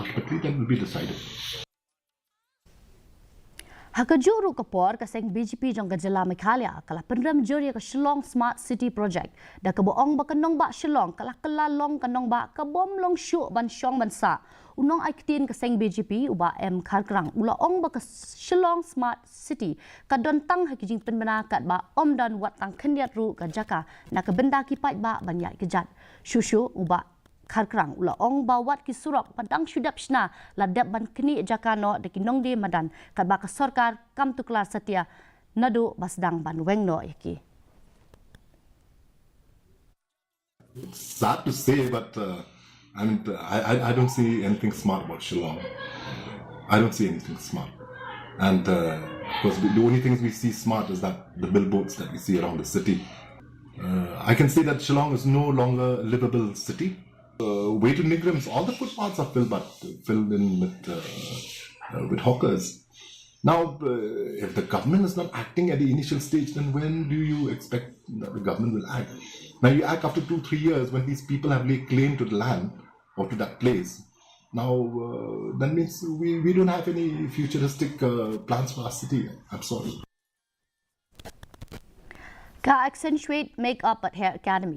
ultimately then will be decided. Hakajuru kapor ka Seng BGP jong ka Jylla Meghalaya kala Pynrem juri ka Shillong Smart City Project da ka boong ba kanong ba Shillong kala kalalong kanong ba ka bom long shu ban syong bansa unong aiktin ka Seng BGP uba M Kharkrang ulaong ba ka Shillong Smart City ka dontang hakijing penbana kat ba om dan wat tang kendiat ru ka jaka na ka benda ki pai ba banyak kejat shushu uba Kharkrang ulaong bawat ki surok padang syudap shna ladap ban kini jakano de kinong di madan kat ba ka sarkar kam tuklar setia nadu basdang ban wengno yaki. Sad to say, but I don't see anything smart about Shillong. I don't see anything smart. And of course, the only things we see smart is that the billboards that we see around the city. I can say that Shillong is no longer a livable city. Way to Nigrams, all the footpaths are filled in with hawkers. Now, if the government is not acting at the initial stage, then when do you expect that the government will act? Now, you act after 2-3 years when these people have laid claim to the land or to that place. Now, that means we don't have any futuristic plans for our city. I'm sorry. Ka accentuate make up at Hair Academy.